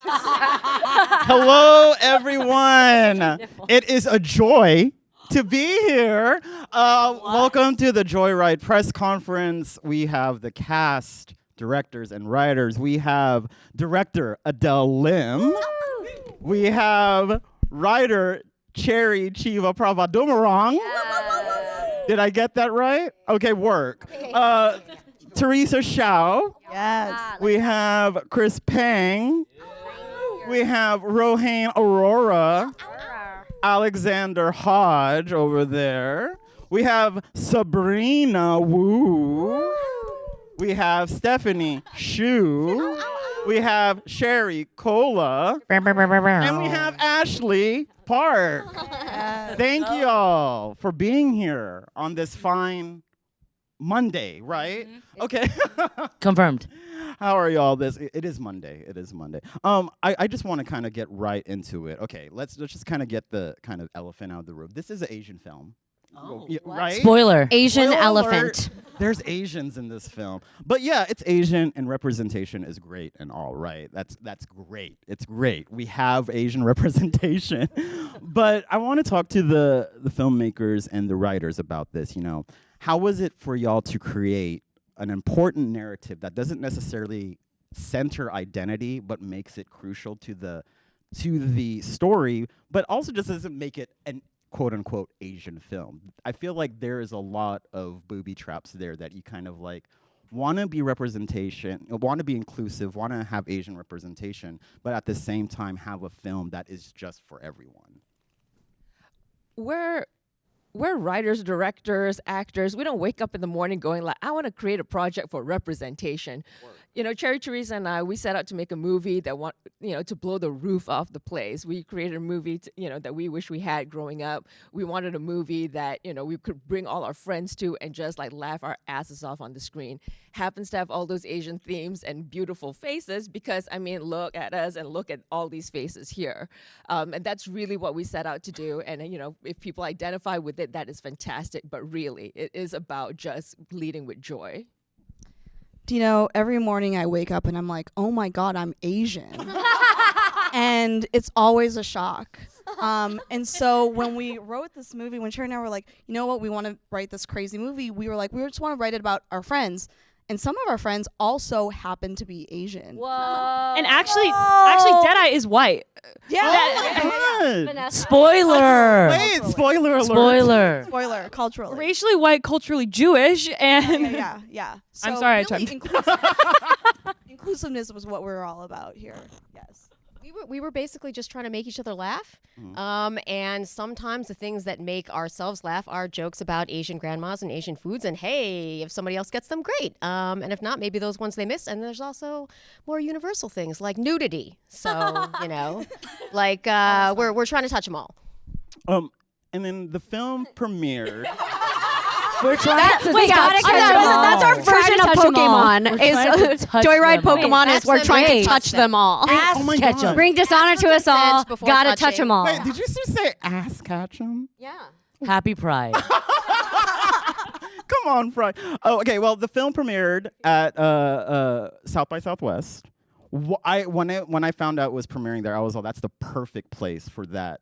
Hello, everyone. It is a joy to be here. Welcome to the Joyride press conference. We have the cast, directors, and writers. We have director Adele Lim. We have writer Cherry Chiva Pravadumarong. Did I get that right? Okay, work. Teresa Shao. Yes. We have Chris Pang. We have Rohain Aurora. Alexander Hodge over there. We have Sabrina Wu. We have Stephanie Shu. We have Sherry Cola. And we have Ashley Park. Thank you all for being here on this fine Monday, right? Okay. Confirmed. How are y'all? It is Monday. It is Monday. I just want to kind of get right into it. Okay, let's just kind of get the kind of elephant out of the room. This is an Asian film. Right? Spoiler. Asian Spoiler elephant. alert. There's Asians in this film. But yeah, it's Asian and representation is great and all, right? That's great. It's great. We have Asian representation. But I want to talk to the filmmakers and the writers about this, you know. How was it for y'all to create an important narrative that doesn't necessarily center identity but makes it crucial to the story, but also just doesn't make it an quote-unquote Asian film? I feel like there is a lot of booby traps there that you kind of like want to be representation, want to be inclusive, want to have Asian representation, but at the same time have a film that is just for everyone. We're writers, directors, actors. We don't wake up in the morning going like, I want to create a project for representation. You know, Cherry, Teresa, and I, we set out to make a movie that to blow the roof off the place. We created a movie, that we wish we had growing up. We wanted a movie that, we could bring all our friends to and just like laugh our asses off on the screen. Happens to have all those Asian themes and beautiful faces because, look at us and look at all these faces here. And that's really what we set out to do. And, if people identify with it, that is fantastic. But really, it is about just leading with joy. Do you know, every morning I wake up and I'm like, oh my God, I'm Asian. And it's always a shock. And so when we wrote this movie, when Sherry and I were like, you know what, we want to write this crazy movie, we were like, we just want to write it about our friends. And some of our friends also happen to be Asian. Whoa. And actually, Deadeye is white. Yeah. Spoiler. Wait, spoiler alert. Spoiler, culturally. Racially white, culturally Jewish, and Yeah. So I'm sorry, really I inclusiveness was what we're all about here. Yes. We were basically just trying to make each other laugh. And sometimes the things that make ourselves laugh are jokes about Asian grandmas and Asian foods. And hey, if somebody else gets them, great. And if not, maybe those ones they miss. And there's also more universal things like nudity. So, we're trying to touch them all. And then the film premiered. We're trying to That's our version of Pokemon. Joyride Pokemon is we're trying to touch them all. Oh my God. Bring dishonor to us all. Gotta touch them all. Wait, did you just say ass catch 'em? Yeah. Happy Pride. Come on, Fry. Oh, okay. Well, the film premiered at South by Southwest. When I found out it was premiering there, I was like, that's the perfect place for this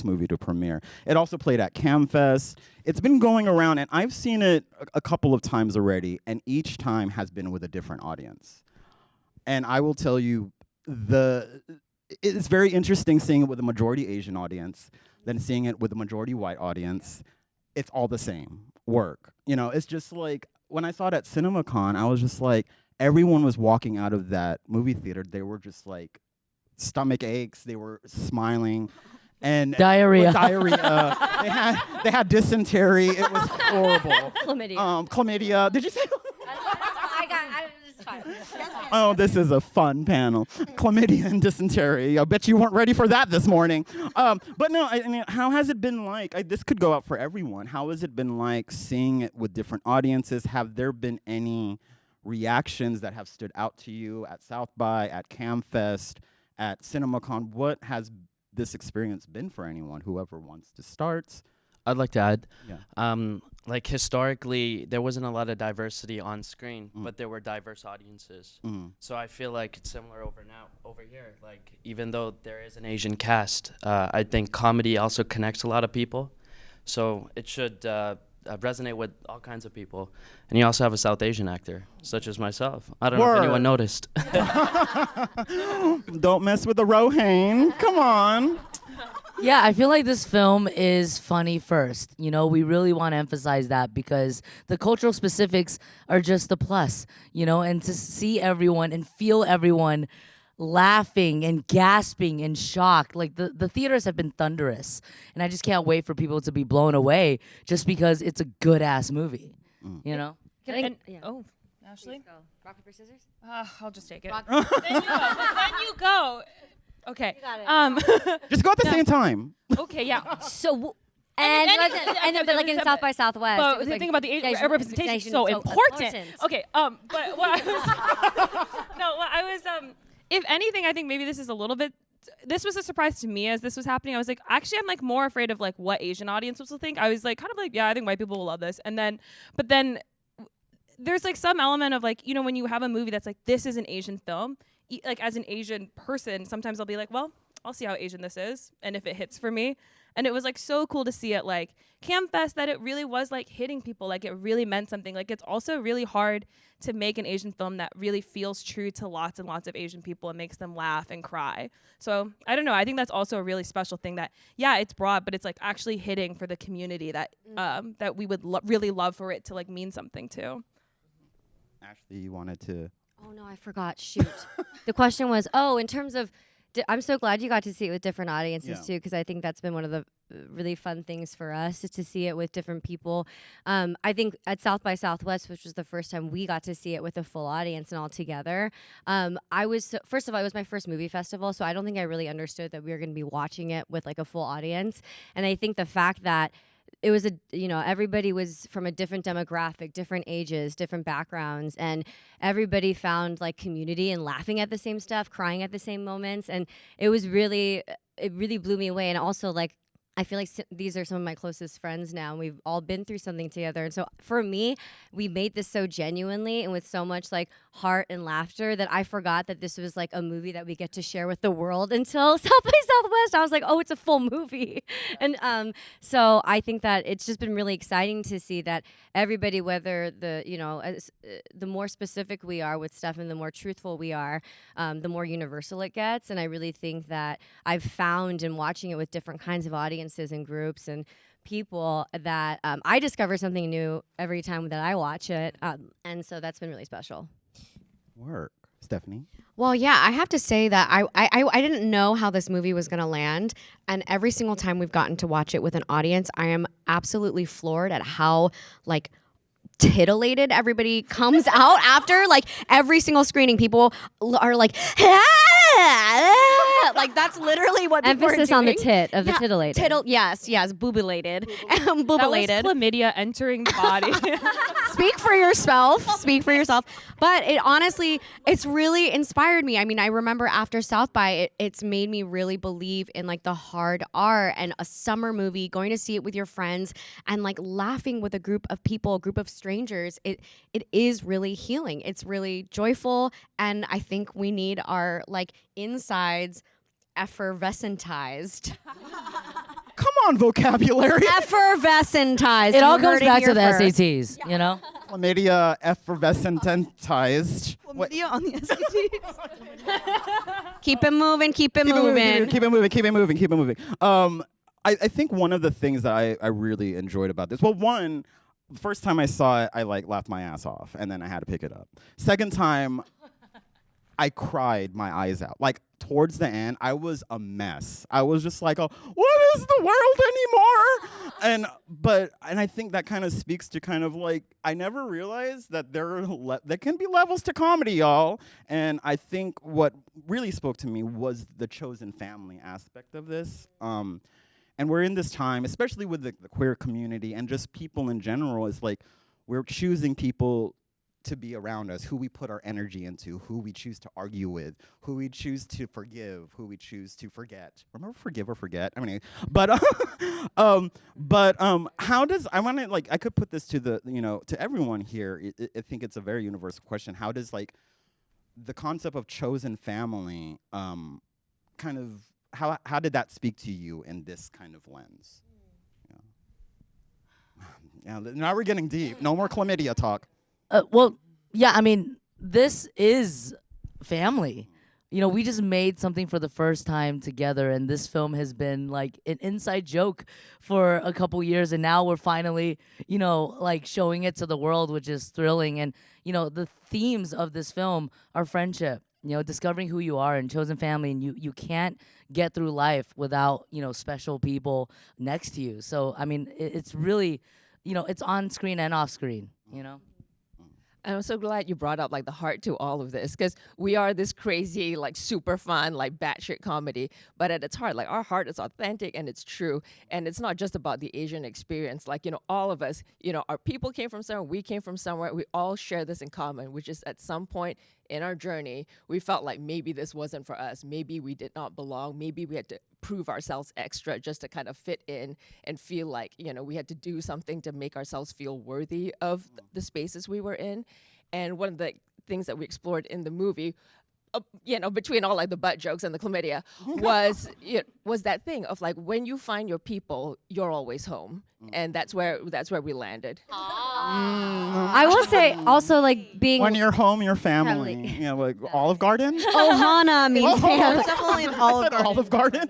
movie to premiere. It also played at CamFest. It's been going around, and I've seen it a couple of times already, and each time has been with a different audience. And I will tell you, it's very interesting seeing it with a majority Asian audience than seeing it with a majority white audience. It's all the same work. It's just like, when I saw it at CinemaCon, I was just like, everyone was walking out of that movie theater. They were just like, stomach aches. They were smiling. And diarrhea. They had dysentery. It was horrible. Chlamydia. Chlamydia. Did you say? This is fine. Oh, this is a fun panel. Chlamydia and dysentery. I bet you weren't ready for that this morning. But no, how has it been like? This could go out for everyone. How has it been like seeing it with different audiences? Have there been any reactions that have stood out to you at South by, at CamFest, at CinemaCon? What has this experience been for anyone, whoever wants to start? I'd like to add. Yeah. like historically there wasn't a lot of diversity on screen, but there were diverse audiences. So I feel like it's similar over here. Like even though there is an Asian cast, I think comedy also connects a lot of people. So it should resonate with all kinds of people. And you also have a South Asian actor, such as myself. I don't know if anyone noticed. Don't mess with the Rohan. Come on. Yeah, I feel like this film is funny first. You know, we really want to emphasize that because the cultural specifics are just the plus, you know, and to see everyone and feel everyone laughing and gasping in shock. Like the theaters have been thunderous. And I just can't wait for people to be blown away just because it's a good ass movie, you know? Oh, Ashley? Go. Rock, paper, scissors? I'll just take it. Rock, then you go. Okay. You got it. Just go at the same time. Okay, yeah. So, and then like in South by Southwest. But it was the like thing about the Asian representation is so important. Okay, but what I was, if anything, I think maybe this is a little bit, this was a surprise to me as this was happening. I was like, actually, I'm like more afraid of like what Asian audiences will think. I was like, kind of like, yeah, I think white people will love this. But then there's like some element of like, you know, when you have a movie that's like, this is an Asian film, like as an Asian person, sometimes I'll be like, well, I'll see how Asian this is and if it hits for me. And it was like so cool to see it like Camfest that it really was like hitting people, like it really meant something. Like it's also really hard to make an Asian film that really feels true to lots and lots of Asian people and makes them laugh and cry. So I don't know, I think that's also a really special thing that, yeah, it's broad, but it's like actually hitting for the community that that we would really love for it to like mean something to. Ashley, you wanted to... Oh no, I forgot. Shoot. The question was, in terms of, I'm so glad you got to see it with different audiences too, because I think that's been one of the really fun things for us is to see it with different people. I think at South by Southwest, which was the first time we got to see it with a full audience and all together, first of all, it was my first movie festival, so I don't think I really understood that we were going to be watching it with like a full audience. And I think the fact that it was everybody was from a different demographic, different ages, different backgrounds, and everybody found like community and laughing at the same stuff, crying at the same moments, and it really blew me away. And also like I feel like these are some of my closest friends now, and we've all been through something together. And so for me, we made this so genuinely and with so much like heart and laughter that I forgot that this was like a movie that we get to share with the world until South by Southwest. I was like, oh, it's a full movie. And so I think that it's just been really exciting to see that everybody, whether the more specific we are with stuff and the more truthful we are, the more universal it gets. And I really think that I've found in watching it with different kinds of audiences and groups and people that I discover something new every time that I watch it. And so that's been really special. Work. Stephanie? Well, yeah, I have to say that I didn't know how this movie was going to land. And every single time we've gotten to watch it with an audience, I am absolutely floored at how, like, titillated everybody comes out after. Like, every single screening, people are like, like that's literally what people emphasis are on the doing. tit of the titillated. Yes, boobilated. That was chlamydia entering the body. Speak for yourself. Speak for yourself. But it honestly, it's really inspired me. I mean, I remember after South by, it's made me really believe in like the hard R and a summer movie, going to see it with your friends and like laughing with a group of people, a group of strangers. It is really healing. It's really joyful. And I think we need our like insides effervescentized. Come on, vocabulary. Effervescentized. It all You comes heard it back to here the first. SATs, you know? Chlamydia effervescentized. Chlamydia on the SATs. Keep it moving. Keep it Keep moving. it moving. I think one of the things that I really enjoyed about this, well, one, the first time I saw it, I like laughed my ass off, and then I had to pick it up. Second time, I cried my eyes out. Like, towards the end, I was a mess. I was just like, oh, what is the world anymore? And I think that kind of speaks to kind of like, I never realized that there can be levels to comedy, y'all. And I think what really spoke to me was the chosen family aspect of this. And we're in this time, especially with the queer community and just people in general, is like we're choosing people to be around us, who we put our energy into, who we choose to argue with, who we choose to forgive, who we choose to forget. Remember, forgive or forget. I mean, but how does I want to like I could put this to the to everyone here. I think it's a very universal question. How does like the concept of chosen family kind of how did that speak to you in this kind of lens? Yeah, now we're getting deep. No more chlamydia talk. Well, yeah, I mean, this is family. We just made something for the first time together, and this film has been like an inside joke for a couple years, and now we're finally, like showing it to the world, which is thrilling. And, the themes of this film are friendship, discovering who you are and chosen family, and you can't get through life without, special people next to you. So, I mean, it's really, it's on screen and off screen, And I'm so glad you brought up like the heart to all of this, because we are this crazy, like super fun, like batshit comedy. But at its heart, like our heart is authentic and it's true. And it's not just about the Asian experience. Like, all of us, our people came from somewhere, we came from somewhere. We all share this in common, which is at some point in our journey, we felt like maybe this wasn't for us. Maybe we did not belong. Maybe we had to prove ourselves extra just to kind of fit in and feel like, we had to do something to make ourselves feel worthy of the spaces we were in. And one of the things that we explored in the movie, between all like the butt jokes and the chlamydia, was that thing of like, when you find your people, you're always home. And that's where we landed. I will say also like being When you're home, your family. Like Olive Garden. Ohana means family. Definitely an Olive Garden.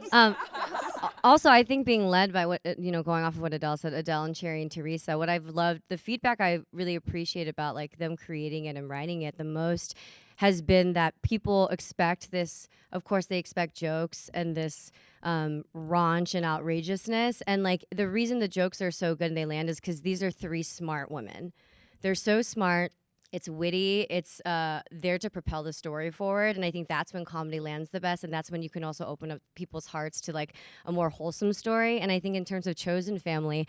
Also, I think being led by what going off of what Adele said, Adele and Cherry and Teresa. What I've loved, the feedback I really appreciate about like them creating it and writing it the most, has been that people expect this. Of course, they expect jokes and this raunch and outrageousness. And like the reason the jokes are so good and they land is because these are three smart women. They're so smart. It's witty. It's there to propel the story forward. And I think that's when comedy lands the best. And that's when you can also open up people's hearts to like a more wholesome story. And I think in terms of chosen family,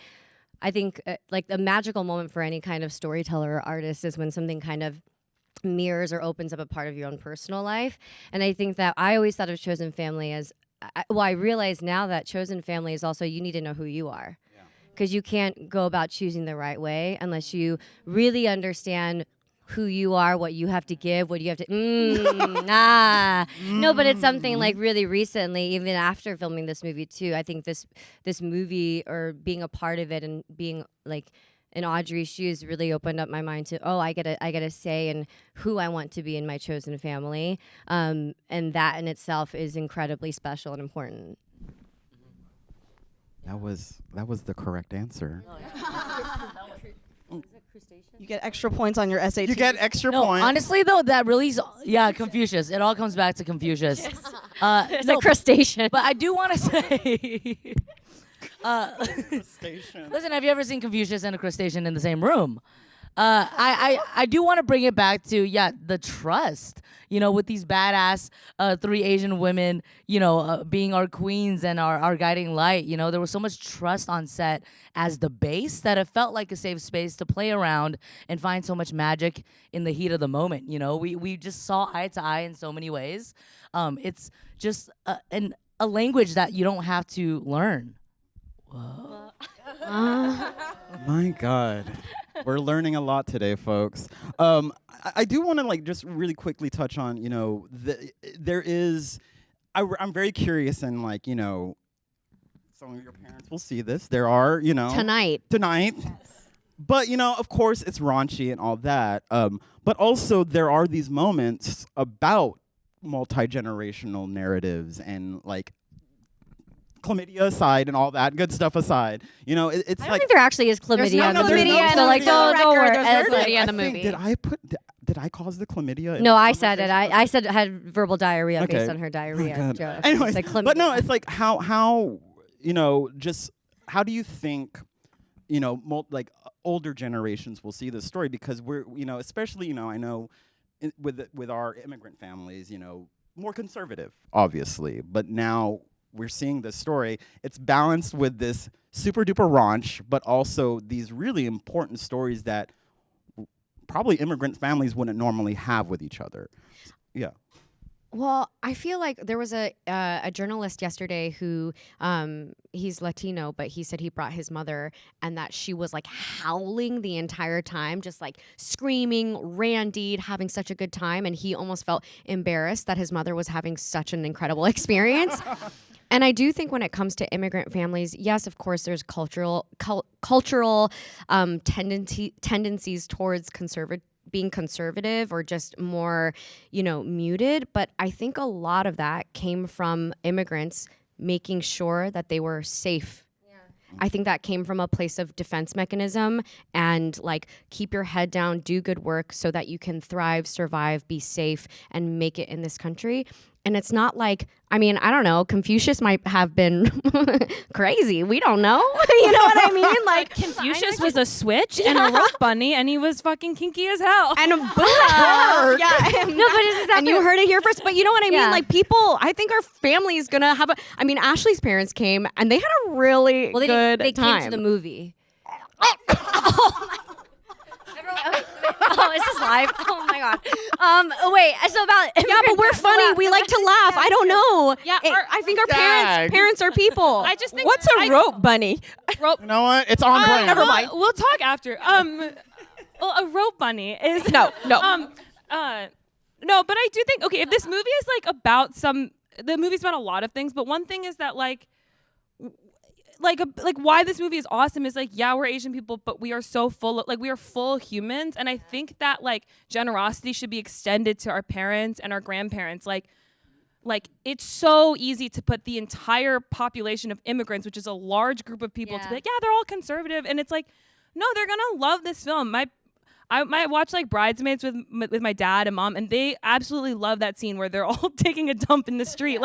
I think like the magical moment for any kind of storyteller or artist is when something kind of mirrors or opens up a part of your own personal life. And I think that I always thought of chosen family as, I realize now that chosen family is also, you need to know who you are. Because you can't go about choosing the right way unless you really understand who you are, what you have to give, what you have to, No, but it's something like really recently, even after filming this movie too, I think this movie or being a part of it and being like in Audrey's shoes really opened up my mind to, I get a say in who I want to be in my chosen family. And that in itself is incredibly special and important. That was the correct answer. You get extra points on your SAT. You get extra No, points. honestly though, that really is, Confucius. It all comes back to Confucius. It's a crustacean. But I do want to say, Station. listen, have you ever seen Confucius and a crustacean in the same room? I do want to bring it back to the trust, with these badass three Asian women, being our queens and our guiding light. There was so much trust on set as the base that it felt like a safe space to play around and find so much magic in the heat of the moment. We just saw eye to eye in so many ways. It's just a language that you don't have to learn. Whoa. My God. We're learning a lot today, folks. I do want to just really quickly touch on, there is, I'm very curious and some of your parents will see this. There are, Tonight. But, of course, it's raunchy and all that. But also there are these moments about multi-generational narratives and chlamydia aside and all that good stuff aside, it's I don't think there actually is chlamydia in the movie. So don't worry. There's no chlamydia in the movie. Did I cause the chlamydia? No, I said it. I said it had verbal diarrhea Okay. based on her diarrhea joke. Anyways, It's but no, it's how just how do you think older generations will see this story, because we're especially I know with our immigrant families more conservative obviously, but now we're seeing this story. It's balanced with this super duper raunch, but also these really important stories that probably immigrant families wouldn't normally have with each other. Yeah. Well, I feel like there was a journalist yesterday who he's Latino, but he said he brought his mother and that she was like howling the entire time, just like screaming, randied, having such a good time, and he almost felt embarrassed that his mother was having such an incredible experience. And I do think when it comes to immigrant families, yes, of course, there's cultural tendencies towards being conservative or just more, muted. But I think a lot of that came from immigrants making sure that they were safe. Yeah. I think that came from a place of defense mechanism and like keep your head down, do good work so that you can thrive, survive, be safe, and make it in this country. And it's not like, I don't know, Confucius might have been crazy. We don't know. You know what I mean? Like Confucius was a switch and a rope bunny, and he was fucking kinky as hell. And a Buddha. Yeah. No, but it's exactly. And you heard it here first. But you know what I mean? Like people, I think our family is gonna have Ashley's parents came and they had a really good they time. came to the movie. Oh, is this live? Oh my god. Wait. So about but we're funny. We like to laugh. I don't know. Yeah, I think our parents are people. I just think What's a rope bunny? Rope. You know what? It's on brand. Never mind. We'll talk after. Well, a rope bunny is No. No, but I do think if this movie is like about the movie's about a lot of things, but one thing is that like why this movie is awesome is we're Asian people, but we are so we are full humans, and I think that generosity should be extended to our parents and our grandparents. Like it's so easy to put the entire population of immigrants, which is a large group of people, to be they're all conservative, and it's no, they're gonna love this film. I might watch Bridesmaids with my dad and mom, and they absolutely love that scene where they're all taking a dump in the street.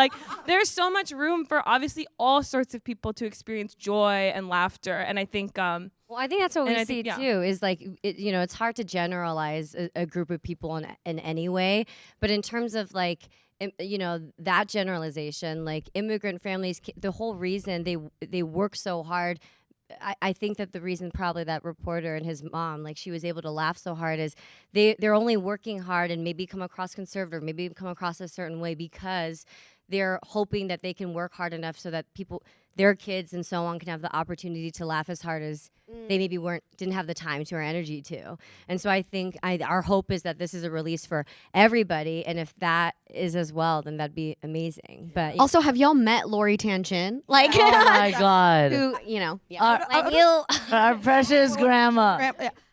There's so much room for obviously all sorts of people to experience joy and laughter, and I think. Well, I think that's what we see too. Is it's hard to generalize a group of people in any way, but in terms of that generalization, immigrant families, the whole reason they work so hard. I think that the reason probably that reporter and his mom, she was able to laugh so hard is they're only working hard and maybe come across conservative, maybe come across a certain way because they're hoping that they can work hard enough so that their kids and so on can have the opportunity to laugh as hard as they maybe didn't have the time to or energy to. And so I think our hope is that this is a release for everybody, and if that is as well, then that'd be amazing. But also, have y'all met Lori Tanchin? Oh my god. Who, our precious grandma.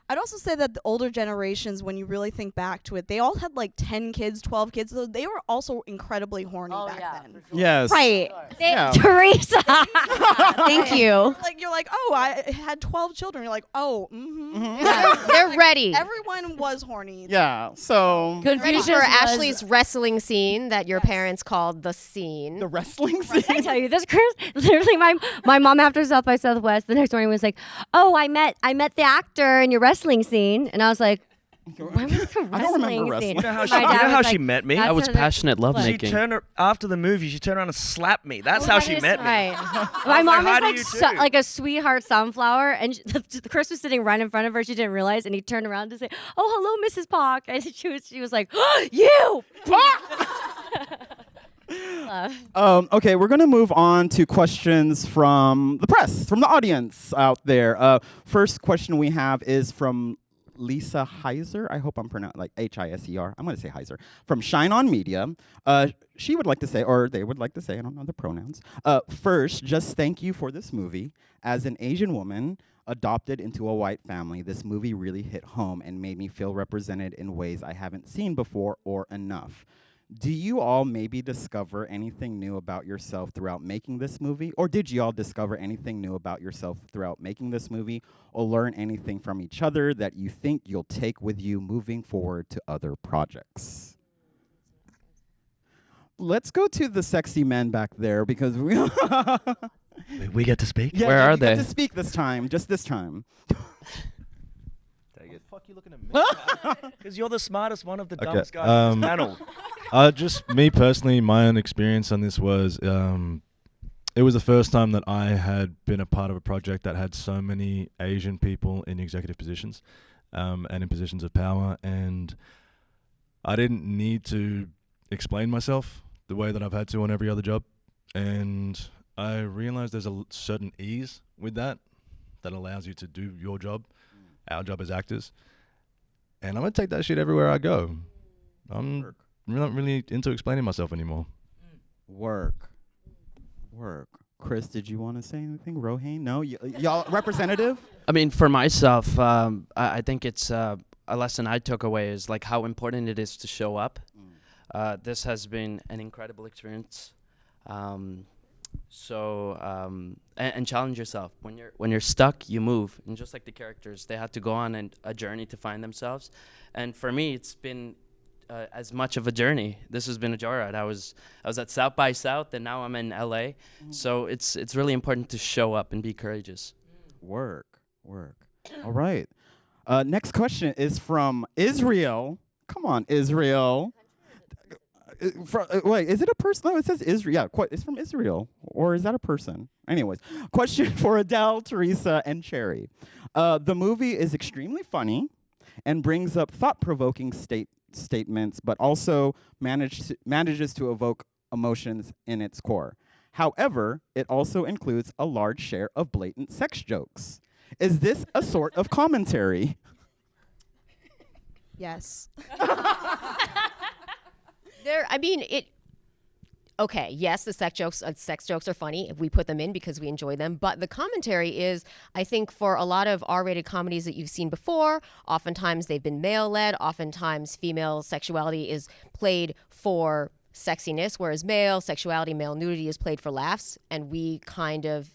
I'd also say that the older generations, when you really think back to it, they all had 10 kids, 12 kids. So they were also incredibly horny back then. For sure. Yes. Right. Yeah. Teresa. Thank you. You're oh, I had 12 children. You're oh, They're ready. Everyone was horny. Yeah. So. Ready for Ashley's wrestling scene that your parents called the scene. The wrestling scene. I tell you, this literally my mom after South by Southwest the next morning was oh, I met the actor in your wrestling scene, and I was like, when was the I don't remember wrestling scene? wrestling. You know how she met me? I was passionate lovemaking. After the movie, she turned around and slapped me. That's how she met me. Right. My mom how do is you do? like a sweetheart sunflower, and Chris was sitting right in front of her. She didn't realize, and he turned around to say, "Oh, hello, Mrs. Park," and she was like, oh, "You." Okay, we're going to move on to questions from the press, from the audience out there. First question we have is from Lisa Heiser. I hope I'm pronouncing Hiser. I'm going to say Heiser. From Shine On Media. She would like to say, or they would like to say, I don't know the pronouns. First, just thank you for this movie. As an Asian woman adopted into a white family, this movie really hit home and made me feel represented in ways I haven't seen before or enough. Do you all maybe discover anything new about yourself throughout making this movie? Or did you all discover anything new about yourself throughout making this movie? Or learn anything from each other that you think you'll take with you moving forward to other projects? Let's go to the sexy men back there because we get to speak? Yeah, Where are you get they? to speak this time, just this time. What the fuck you looking at me? Because you're the smartest one of the dumbest guys on this panel. Just me personally, my own experience on this was it was the first time that I had been a part of a project that had so many Asian people in executive positions. and in positions of power, and I didn't need to explain myself the way that I've had to on every other job, and I realized there's a certain ease with that allows you to do your job, our job as actors, and I'm gonna take that shit everywhere I go. I'm not really into explaining myself anymore. Work. Chris, did you want to say anything? Rohain? No? Y'all representative? I mean, for myself, I think it's a lesson I took away is like how important it is to show up. This has been an incredible experience. And challenge yourself. When you're stuck, you move. And just like the characters, they had to go on a journey to find themselves. And for me, it's been as much of a journey. This has been a joyride. I was at South by South, and now I'm in LA. So it's really important to show up and be courageous. Work. All right. Next question is from Israel. Come on, Israel. Wait, is it a person? No, it says Israel. Yeah, it's from Israel. Or is that a person? Anyways, question for Adele, Teresa, and Cherry. The movie is extremely funny and brings up thought-provoking statements, but also manages to evoke emotions in its core. However, it also includes a large share of blatant sex jokes. Is this a sort of commentary? Yes. Okay, yes, the sex jokes are funny if we put them in because we enjoy them. But the commentary is, I think, for a lot of R-rated comedies that you've seen before, oftentimes they've been male-led. Oftentimes female sexuality is played for sexiness, whereas male sexuality, male nudity is played for laughs. And we kind of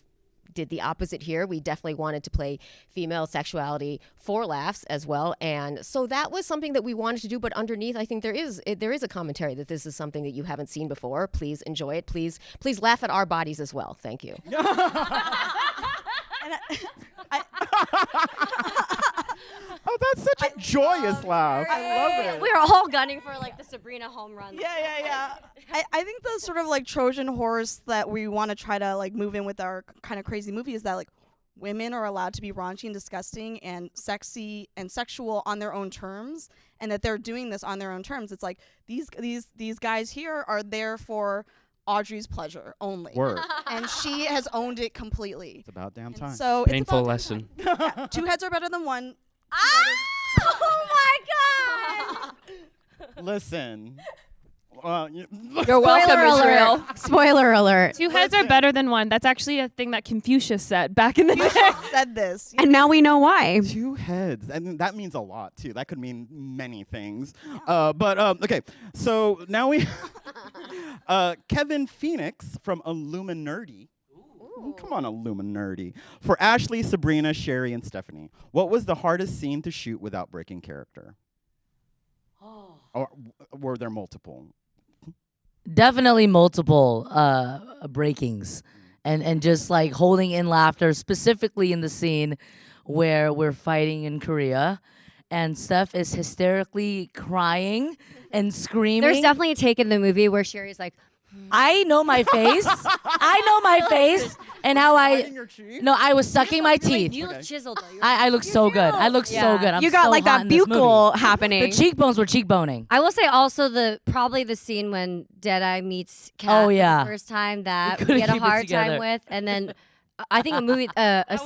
did the opposite here. We definitely wanted to play female sexuality for laughs as well. And so that was something that we wanted to do. But underneath, I think there is a commentary that this is something that you haven't seen before. Please enjoy it. Please laugh at our bodies as well. Thank you. Oh, that's such a joyous laugh. I love it. We were all gunning for like the Sabrina home run. Yeah. I think the sort of like Trojan horse that we want to try to like move in with our kind of crazy movie is that like women are allowed to be raunchy and disgusting and sexy and sexual on their own terms, and that they're doing this on their own terms. It's like these guys here are there for Audrey's pleasure only. Word. And she has owned it completely. It's about damn time. So Painful lesson. Yeah, 2 heads are better than one. Oh my God! Listen. You're welcome, Israel. Spoiler alert. 2 heads are better than one. That's actually a thing that Confucius said back in the day. Said this. And now we know why. 2 heads. And that means a lot, too. That could mean many things. Okay. So now we... Kevin Phoenix from Illuminerdi. Come on, Illuminerdi. For Ashley, Sabrina, Sherry, and Stephanie, what was the hardest scene to shoot without breaking character? Or were there multiple? Definitely multiple breakings, and just like holding in laughter, specifically in the scene where we're fighting in Korea, and Steph is hysterically crying and screaming. There's definitely a take in the movie where Sherry's like, I know my face. I know my face and how I was sucking my teeth. you look chiseled though. I look so good. I look so good. I'm You got so like hot that in this movie. buccal happening. The cheekbones were cheekboning. I will say also probably the scene when Deadeye meets Kat Oh, yeah. for the first time that couldn't we had a keep it hard together. time with, and then I think a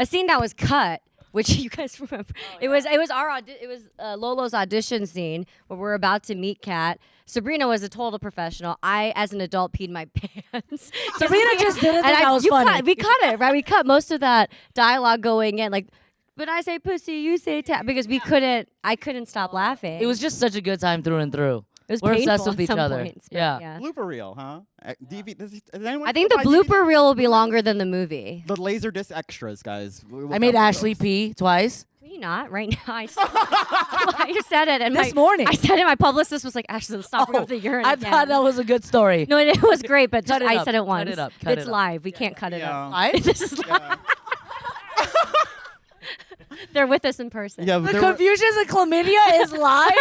scene that was cut, which you guys remember. It was Lolo's audition scene where we're about to meet Kat. Sabrina was a total professional. I, as an adult, peed my pants. Sabrina just didn't think that was funny. We cut it, right? We cut most of that dialogue going in, like, but I say pussy, you say tap, because I couldn't stop laughing. It was just such a good time through and through. It was We're painful obsessed with at each some other. points, but Yeah. Blooper reel, huh? Does anyone I think the buy DVD? blooper reel will be longer than the movie. The Laserdisc extras, guys. I made Ashley pee twice. Can you not right now? I said it, and This morning. I said it. My publicist was like, "Ashley, stop bringing up the urine." I again." thought that was a good story. No, it was great, but Cut just, it I up, said it cut once. it up, cut It's it up. live. We can't cut it up. Live? This is live. They're with us in person. Yeah, The there were- confusions and chlamydia is live.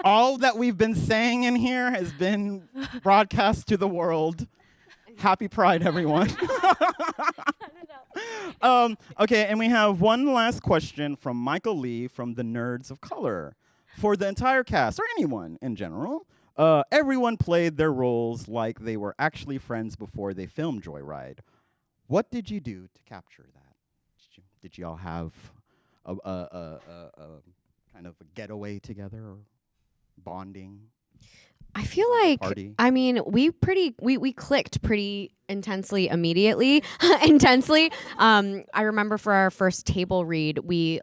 all that we've been saying in here has been broadcast to the world. Happy Pride, everyone. Okay, and we have one last question from Michael Lee from the Nerds of Color. For the entire cast, or anyone in general, everyone played their roles like they were actually friends before they filmed Joyride. What did you do to capture that? Did you all have a kind of a getaway together or bonding? I feel like, party? I mean, we clicked pretty intensely immediately. Intensely. I remember for our first table read, we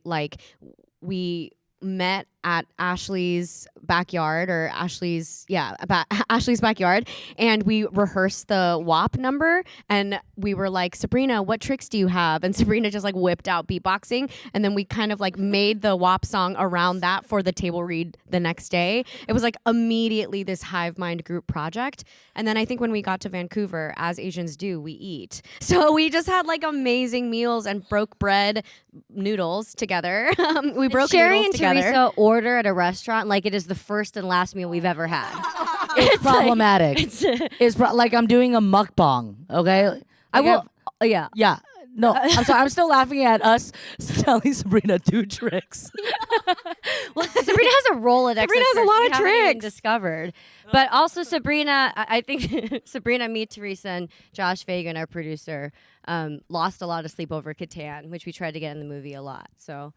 met at Ashley's backyard, or Ashley's backyard, and we rehearsed the WAP number, and we were like, Sabrina, what tricks do you have? And Sabrina just like whipped out beatboxing, and then we kind of like made the WAP song around that for the table read the next day. It was like immediately this hive mind group project. And then I think when we got to Vancouver, as Asians do, we eat. So we just had like amazing meals and broke bread noodles together. We broke Sherry noodles and together. Teresa order at a restaurant like it is the first and last meal we've ever had. It's problematic. It's like I'm doing a mukbang. Okay, I will. Yeah. Yeah. No, I'm sorry. I'm still laughing at us telling Sabrina 2 tricks. Well, Sabrina has a Rolodex. Sabrina has a lot of tricks. Discovered, but also Sabrina. I think Sabrina, me, Teresa, and Josh Fagan, our producer, lost a lot of sleep over Catan, which we tried to get in the movie a lot. So.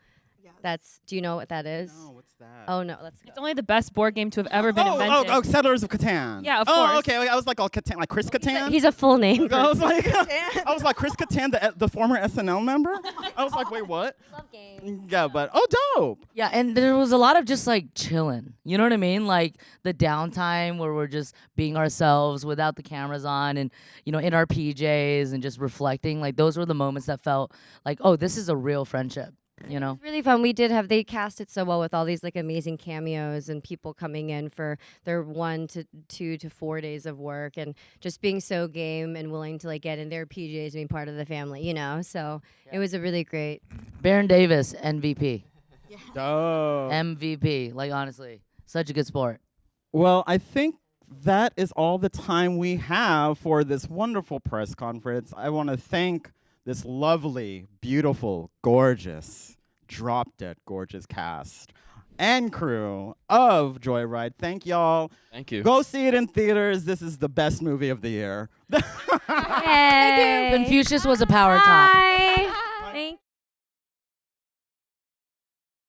That's. Do you know what that is? No, what's that? Oh no, let's go. It's only the best board game to have ever been invented. Oh, Settlers of Catan. Yeah, of oh, course. okay. I was like, Catan, like Chris Catan. He's a full name. I was like Chris Catan, the former SNL member. I was like, wait, what? Love games. Yeah, but dope. Yeah, and there was a lot of just like chilling. You know what I mean? Like the downtime where we're just being ourselves without the cameras on, and in our PJs and just reflecting. Like those were the moments that felt like, oh, this is a real friendship. It's really fun. They cast it so well with all these like amazing cameos and people coming in for their 1 to 2 to 4 days of work, and just being so game and willing to like get in their PJs and be part of the family, So it was a really great. Baron Davis, MVP. Dope. MVP. Like honestly, such a good sport. Well, I think that is all the time we have for this wonderful press conference. I want to thank this lovely, beautiful, gorgeous, drop-dead gorgeous cast and crew of Joyride. Thank y'all. Thank you. Go see it in theaters. This is the best movie of the year. Yay. Confucius was a power top.